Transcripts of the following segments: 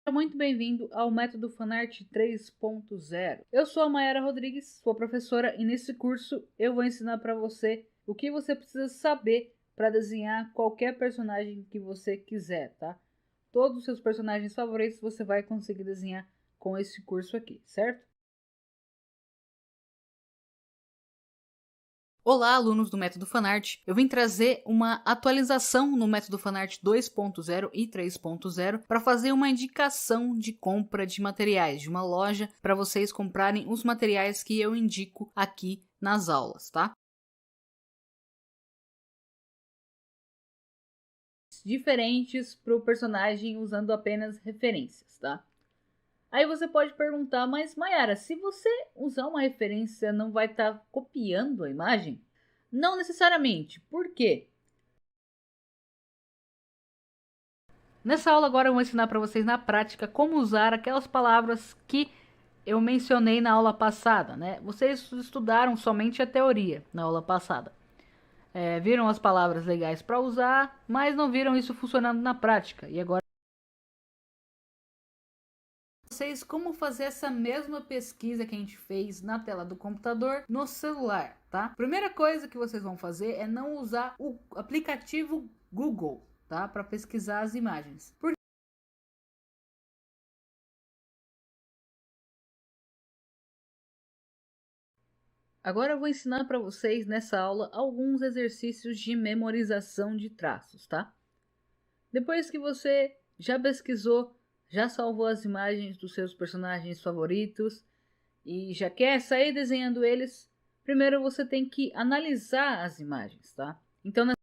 Seja muito bem-vindo ao Método Fanart 3.0. Eu sou a Mayara Rodrigues, sua professora, e nesse curso eu vou ensinar para você o que você precisa saber para desenhar qualquer personagem que você quiser, tá? Todos os seus personagens favoritos você vai conseguir desenhar com esse curso aqui, certo? Olá, alunos do Método Fanart. Eu vim trazer uma atualização no Método Fanart 2.0 e 3.0 para fazer uma indicação de compra de materiais de uma loja para vocês comprarem os materiais que eu indico aqui nas aulas, tá? Diferentes para o personagem usando apenas referências, tá? Aí você pode perguntar, mas Mayara, se você usar uma referência, não vai estar copiando a imagem? Não necessariamente. Por quê? Nessa aula agora eu vou ensinar para vocês na prática como usar aquelas palavras que eu mencionei na aula passada, né? Vocês estudaram somente a teoria na aula passada. Viram as palavras legais para usar, mas não viram isso funcionando na prática. E agora vocês como fazer essa mesma pesquisa que a gente fez na tela do computador no celular, tá? Primeira coisa que vocês vão fazer é não usar o aplicativo Google, tá? Para pesquisar as imagens. Agora eu vou ensinar para vocês nessa aula alguns exercícios de memorização de traços, tá? Depois que você já pesquisou, já salvou as imagens dos seus personagens favoritos e já quer sair desenhando eles, primeiro você tem que analisar as imagens, tá? Então, na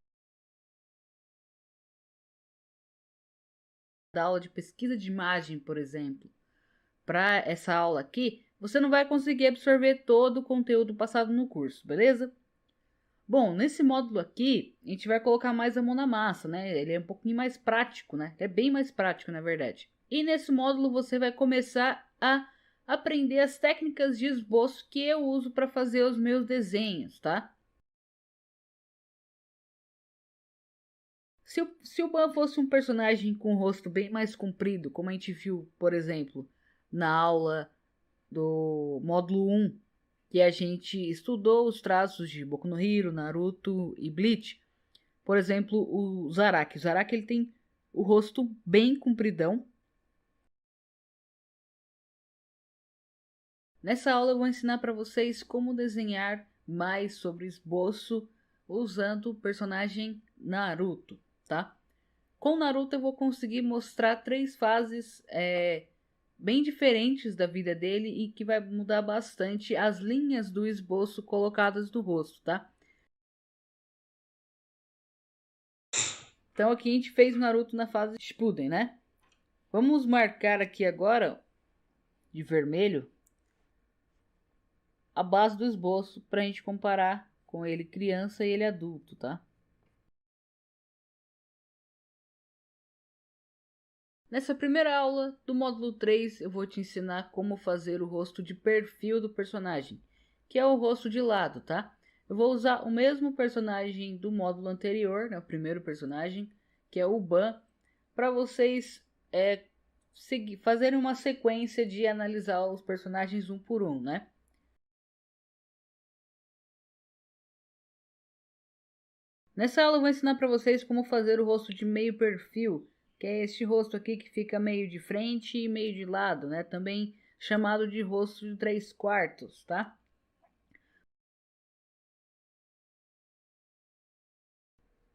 aula de pesquisa de imagem, por exemplo, para essa aula aqui, você não vai conseguir absorver todo o conteúdo passado no curso, beleza? Bom, nesse módulo aqui, a gente vai colocar mais a mão na massa, né? Ele é um pouquinho mais prático, né? É bem mais prático, na verdade. E nesse módulo você vai começar a aprender as técnicas de esboço que eu uso para fazer os meus desenhos, tá? Se o Ban fosse um personagem com o rosto bem mais comprido, como a gente viu, por exemplo, na aula do módulo 1, que a gente estudou os traços de Boku no Hero, Naruto e Bleach. Por exemplo, o Zaraki. O Zaraki ele tem o rosto bem compridão. Nessa aula eu vou ensinar para vocês como desenhar mais sobre esboço usando o personagem Naruto, tá? Com Naruto eu vou conseguir mostrar três fases bem diferentes da vida dele e que vai mudar bastante as linhas do esboço colocadas do rosto, tá? Então aqui a gente fez o Naruto na fase Shippuden, né? Vamos marcar aqui agora de vermelho a base do esboço para a gente comparar com ele criança e ele adulto, tá? Nessa primeira aula do módulo 3, eu vou te ensinar como fazer o rosto de perfil do personagem, que é o rosto de lado, tá? Eu vou usar o mesmo personagem do módulo anterior, né, o primeiro personagem, que é o Ban, para vocês fazerem uma sequência de analisar os personagens um por um, né? Nessa aula eu vou ensinar para vocês como fazer o rosto de meio perfil, que é este rosto aqui que fica meio de frente e meio de lado, né? Também chamado de rosto de 3/4, tá?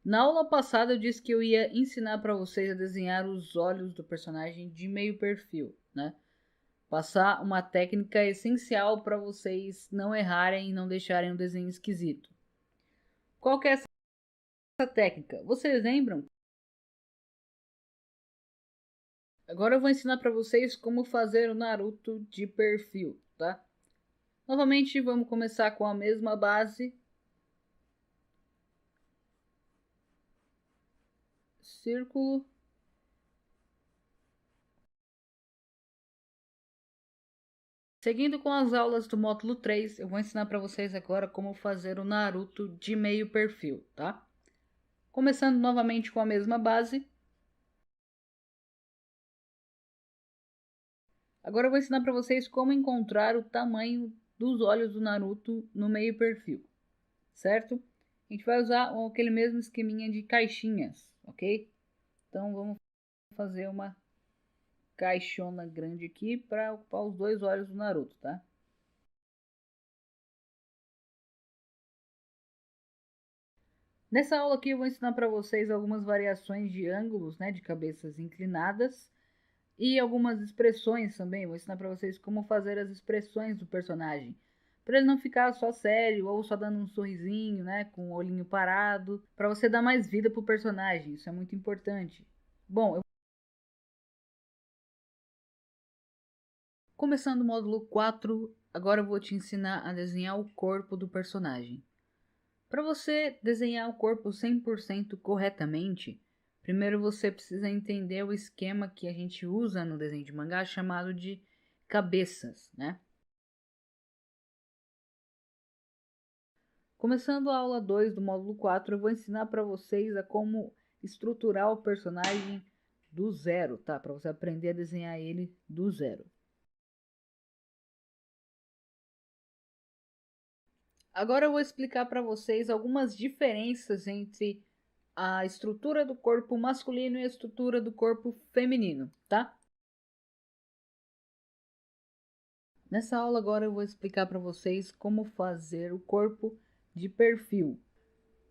Na aula passada eu disse que eu ia ensinar para vocês a desenhar os olhos do personagem de meio perfil, né? Passar uma técnica essencial para vocês não errarem e não deixarem o desenho esquisito. Qual que é essa técnica? Vocês lembram? Agora eu vou ensinar para vocês como fazer o Naruto de perfil, tá? Novamente, vamos começar com a mesma base. Círculo. Seguindo com as aulas do módulo 3, eu vou ensinar para vocês agora como fazer o Naruto de meio perfil, tá? Começando novamente com a mesma base. Agora eu vou ensinar para vocês como encontrar o tamanho dos olhos do Naruto no meio perfil, certo? A gente vai usar aquele mesmo esqueminha de caixinhas, ok? Então vamos fazer uma caixona grande aqui para ocupar os dois olhos do Naruto, tá? Nessa aula aqui eu vou ensinar para vocês algumas variações de ângulos, né, de cabeças inclinadas e algumas expressões também. Vou ensinar para vocês como fazer as expressões do personagem, para ele não ficar só sério ou só dando um sorrisinho, né, com o olhinho parado, para você dar mais vida pro personagem. Isso é muito importante. Bom, começando o módulo 4, agora eu vou te ensinar a desenhar o corpo do personagem. Para você desenhar o corpo 100% corretamente, primeiro você precisa entender o esquema que a gente usa no desenho de mangá chamado de cabeças, né? Começando a aula 2 do módulo 4, eu vou ensinar para vocês a como estruturar o personagem do zero, tá? Para você aprender a desenhar ele do zero. Agora eu vou explicar para vocês algumas diferenças entre a estrutura do corpo masculino e a estrutura do corpo feminino, tá? Nessa aula agora eu vou explicar para vocês como fazer o corpo de perfil.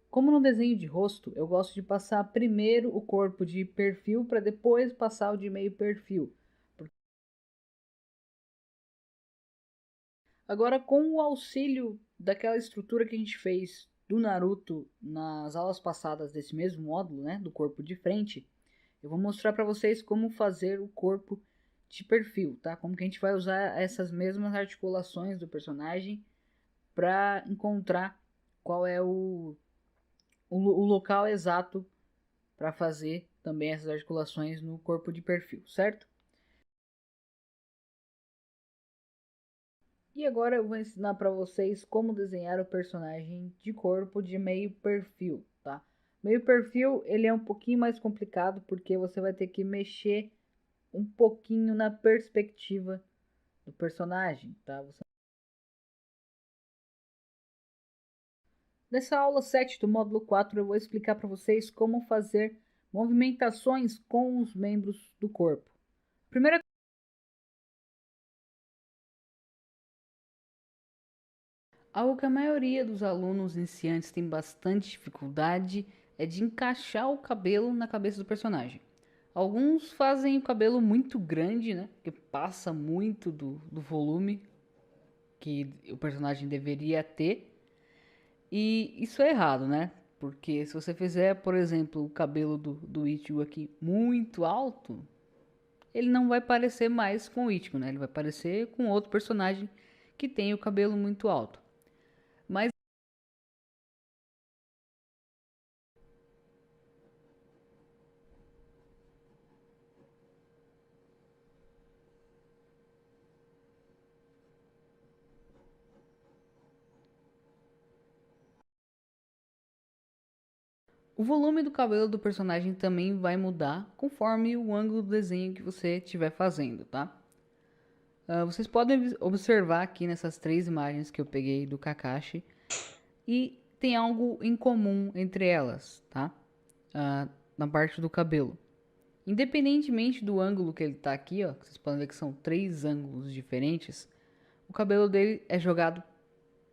Como no desenho de rosto, eu gosto de passar primeiro o corpo de perfil para depois passar o de meio perfil. Agora, com o auxílio daquela estrutura que a gente fez do Naruto nas aulas passadas desse mesmo módulo, né, do corpo de frente, eu vou mostrar para vocês como fazer o corpo de perfil, tá? Como que a gente vai usar essas mesmas articulações do personagem para encontrar qual é o local exato para fazer também essas articulações no corpo de perfil, certo? E agora eu vou ensinar para vocês como desenhar o personagem de corpo de meio perfil, tá? Meio perfil, ele é um pouquinho mais complicado porque você vai ter que mexer um pouquinho na perspectiva do personagem, tá? Nessa aula 7 do módulo 4, eu vou explicar para vocês como fazer movimentações com os membros do corpo. Primeira Algo que a maioria dos alunos iniciantes tem bastante dificuldade é de encaixar o cabelo na cabeça do personagem. Alguns fazem o cabelo muito grande, né? Que passa muito do volume que o personagem deveria ter. E isso é errado, né? Porque se você fizer, por exemplo, o cabelo do Ichigo aqui muito alto, ele não vai parecer mais com o Ichigo, né? Ele vai parecer com outro personagem que tem o cabelo muito alto. Mas o volume do cabelo do personagem também vai mudar conforme o ângulo do desenho que você estiver fazendo, tá? Vocês podem observar aqui nessas três imagens que eu peguei do Kakashi e tem algo em comum entre elas, tá? Na parte do cabelo. Independentemente do ângulo que ele tá aqui, ó, vocês podem ver que são três ângulos diferentes, o cabelo dele é jogado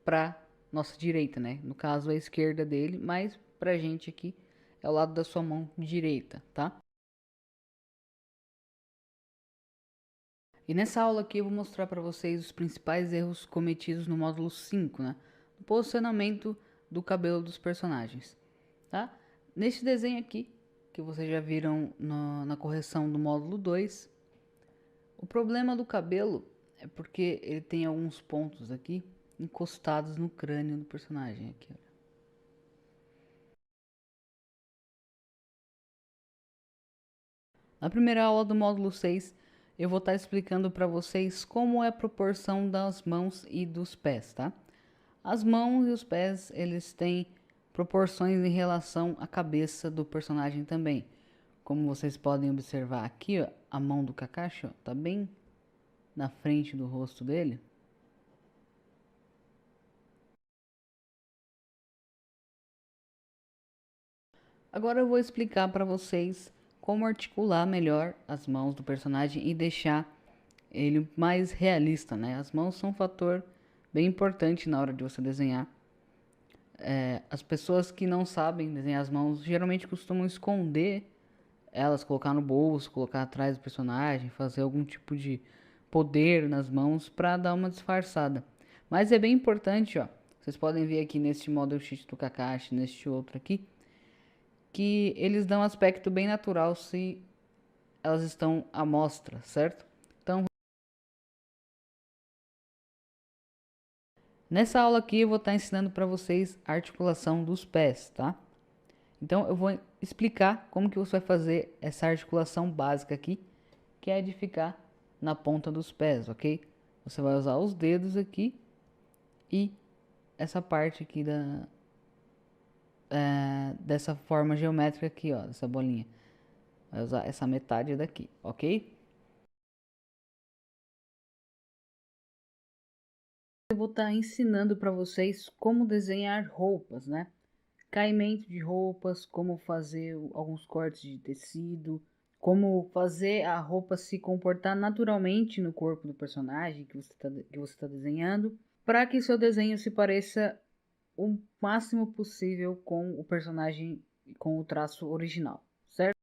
para nossa direita, né? No caso, a esquerda dele, mas pra gente aqui é o lado da sua mão direita, tá? E nessa aula aqui eu vou mostrar para vocês os principais erros cometidos no módulo 5, né? No posicionamento do cabelo dos personagens, tá? Neste desenho aqui, que vocês já viram na correção do módulo 2, o problema do cabelo é porque ele tem alguns pontos aqui encostados no crânio do personagem. Aqui, ó. Na primeira aula do módulo 6, eu vou estar explicando para vocês como é a proporção das mãos e dos pés, tá? As mãos e os pés, eles têm proporções em relação à cabeça do personagem também. Como vocês podem observar aqui, ó, a mão do Kakashi, ó, tá bem na frente do rosto dele. Agora eu vou explicar para vocês como articular melhor as mãos do personagem e deixar ele mais realista, né? As mãos são um fator bem importante na hora de você desenhar. As pessoas que não sabem desenhar as mãos geralmente costumam esconder elas, colocar no bolso, colocar atrás do personagem, fazer algum tipo de poder nas mãos para dar uma disfarçada. Mas é bem importante, ó. Vocês podem ver aqui neste model sheet do Kakashi, neste outro aqui, que eles dão um aspecto bem natural se elas estão à mostra, certo? Então, nessa aula aqui eu vou estar ensinando para vocês a articulação dos pés, tá? Então eu vou explicar como que você vai fazer essa articulação básica aqui, que é de ficar na ponta dos pés, ok? Você vai usar os dedos aqui e essa parte aqui dessa forma geométrica aqui, ó, dessa bolinha. Vai usar essa metade daqui, ok? Eu vou estar ensinando para vocês como desenhar roupas, né? Caimento de roupas, como fazer alguns cortes de tecido, como fazer a roupa se comportar naturalmente no corpo do personagem que você tá desenhando, para que seu desenho se pareça o máximo possível com o personagem, com o traço original, certo?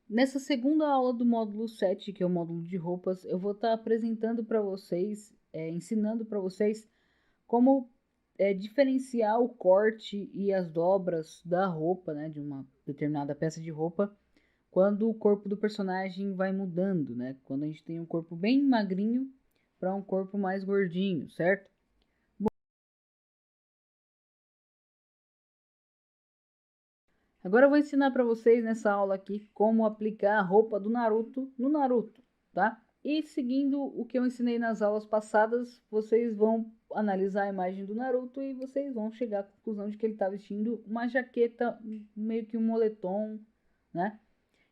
Nessa segunda aula do módulo 7, que é o módulo de roupas, eu vou estar apresentando para vocês, ensinando para vocês como diferenciar o corte e as dobras da roupa, né, de uma determinada peça de roupa, quando o corpo do personagem vai mudando, né? Quando a gente tem um corpo bem magrinho para um corpo mais gordinho, certo? Agora eu vou ensinar para vocês nessa aula aqui como aplicar a roupa do Naruto no Naruto, tá? E seguindo o que eu ensinei nas aulas passadas, vocês vão analisar a imagem do Naruto e vocês vão chegar à conclusão de que ele está vestindo uma jaqueta, meio que um moletom, né?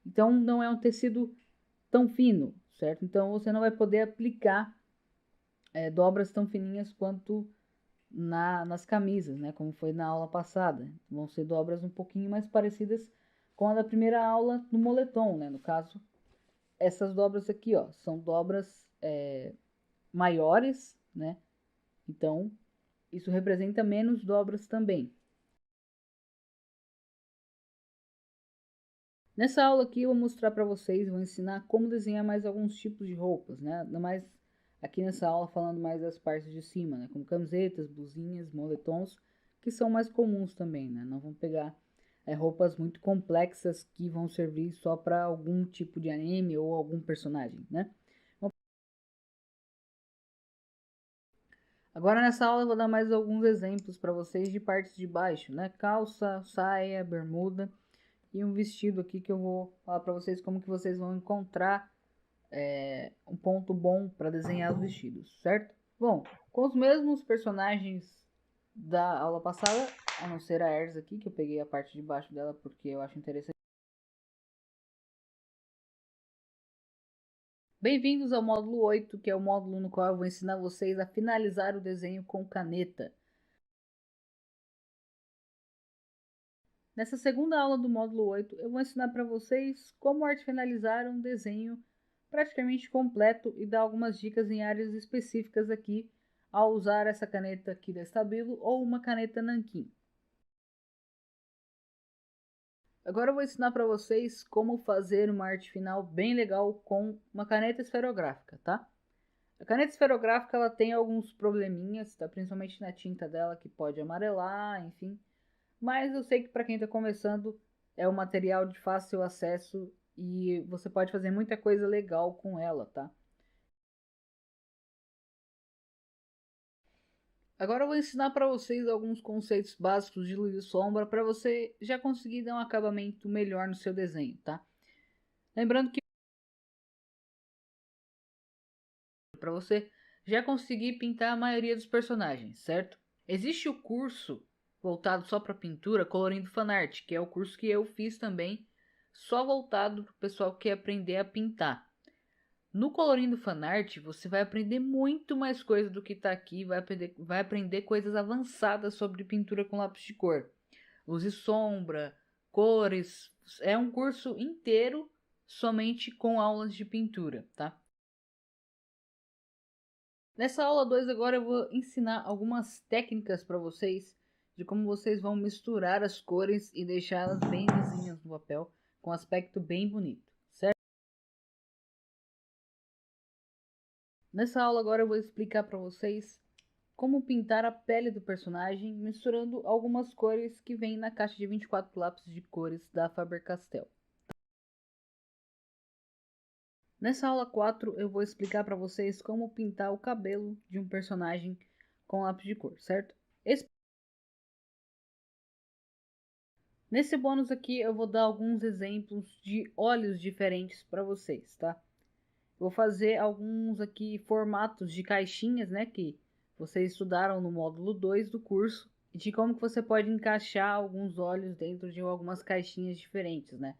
Então não é um tecido tão fino, certo? Então você não vai poder aplicar dobras tão fininhas quanto nas camisas, né? Como foi na aula passada. Vão ser dobras um pouquinho mais parecidas com a da primeira aula no moletom, né? No caso, essas dobras aqui, ó, são dobras maiores, né? Então, isso representa menos dobras também. Nessa aula aqui eu vou mostrar para vocês, vou ensinar como desenhar mais alguns tipos de roupas, né? Ainda mais aqui nessa aula falando mais das partes de cima, né? Como camisetas, blusinhas, moletons, que são mais comuns também, né? Não vão pegar roupas muito complexas que vão servir só para algum tipo de anime ou algum personagem, né? Agora nessa aula eu vou dar mais alguns exemplos para vocês de partes de baixo, né? Calça, saia, bermuda e um vestido aqui que eu vou falar para vocês como que vocês vão encontrar um ponto bom para desenhar os vestidos, certo? Bom, com os mesmos personagens da aula passada, a não ser a Erza aqui, que eu peguei a parte de baixo dela porque eu acho interessante. Bem-vindos ao módulo 8, que é o módulo no qual eu vou ensinar vocês a finalizar o desenho com caneta. Nessa segunda aula do módulo 8, eu vou ensinar para vocês como finalizar um desenho praticamente completo e dar algumas dicas em áreas específicas aqui ao usar essa caneta aqui da Stabilo ou uma caneta Nankin. Agora eu vou ensinar para vocês como fazer uma arte final bem legal com uma caneta esferográfica, tá? A caneta esferográfica ela tem alguns probleminhas, tá? Principalmente na tinta dela que pode amarelar, enfim. Mas eu sei que para quem está começando é um material de fácil acesso e você pode fazer muita coisa legal com ela, tá? Agora eu vou ensinar para vocês alguns conceitos básicos de luz e sombra para você já conseguir dar um acabamento melhor no seu desenho, tá? Lembrando que para você já conseguir pintar a maioria dos personagens, certo? Existe o curso voltado só para pintura colorindo fanart, que é o curso que eu fiz também só voltado para o pessoal que quer aprender a pintar. No Colorindo Fanart, você vai aprender muito mais coisa do que está aqui, vai aprender coisas avançadas sobre pintura com lápis de cor. Luz e sombra, cores, é um curso inteiro somente com aulas de pintura, tá? Nessa aula 2 agora eu vou ensinar algumas técnicas para vocês de como vocês vão misturar as cores e deixá-las bem lisinhas no papel, com um aspecto bem bonito, certo? Nessa aula agora eu vou explicar para vocês como pintar a pele do personagem misturando algumas cores que vem na caixa de 24 lápis de cores da Faber-Castell. Nessa aula 4 eu vou explicar para vocês como pintar o cabelo de um personagem com lápis de cor, certo? Nesse bônus aqui eu vou dar alguns exemplos de olhos diferentes para vocês, tá? Vou fazer alguns aqui formatos de caixinhas, né, que vocês estudaram no módulo 2 do curso, e de como que você pode encaixar alguns olhos dentro de algumas caixinhas diferentes, né?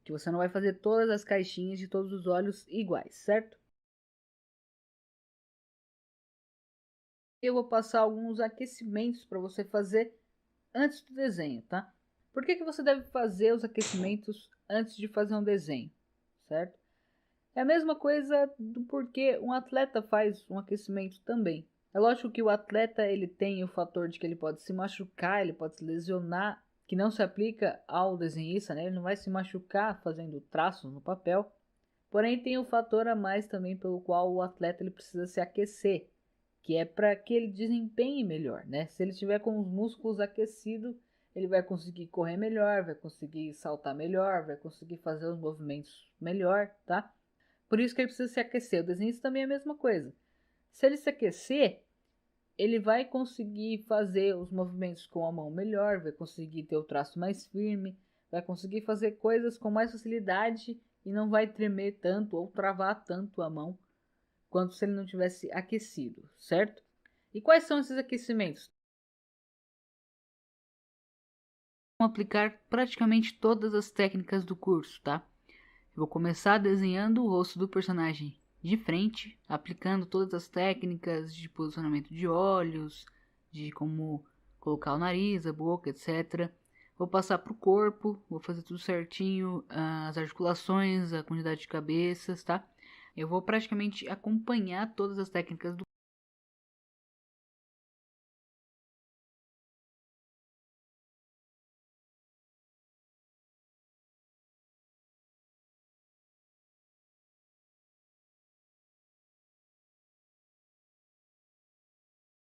Que você não vai fazer todas as caixinhas de todos os olhos iguais, certo? Eu vou passar alguns aquecimentos para você fazer antes do desenho, tá? Por que você deve fazer os aquecimentos antes de fazer um desenho, certo? É a mesma coisa do porquê um atleta faz um aquecimento também. É lógico que o atleta ele tem o fator de que ele pode se machucar, ele pode se lesionar, que não se aplica ao desenhista, né? Ele não vai se machucar fazendo traços no papel. Porém, tem o fator a mais também pelo qual o atleta ele precisa se aquecer, que é para que ele desempenhe melhor, né? Se ele estiver com os músculos aquecidos, ele vai conseguir correr melhor, vai conseguir saltar melhor, vai conseguir fazer os movimentos melhor, tá? Por isso que ele precisa se aquecer. O desenhista também é a mesma coisa. Se ele se aquecer, ele vai conseguir fazer os movimentos com a mão melhor, vai conseguir ter o traço mais firme, vai conseguir fazer coisas com mais facilidade e não vai tremer tanto ou travar tanto a mão quanto se ele não tivesse aquecido, certo? E quais são esses aquecimentos? Vamos aplicar praticamente todas as técnicas do curso, tá? Eu vou começar desenhando o rosto do personagem de frente, aplicando todas as técnicas de posicionamento de olhos, de como colocar o nariz, a boca, etc. Vou passar para o corpo, vou fazer tudo certinho, as articulações, a quantidade de cabeças, tá? Eu vou praticamente acompanhar todas as técnicas do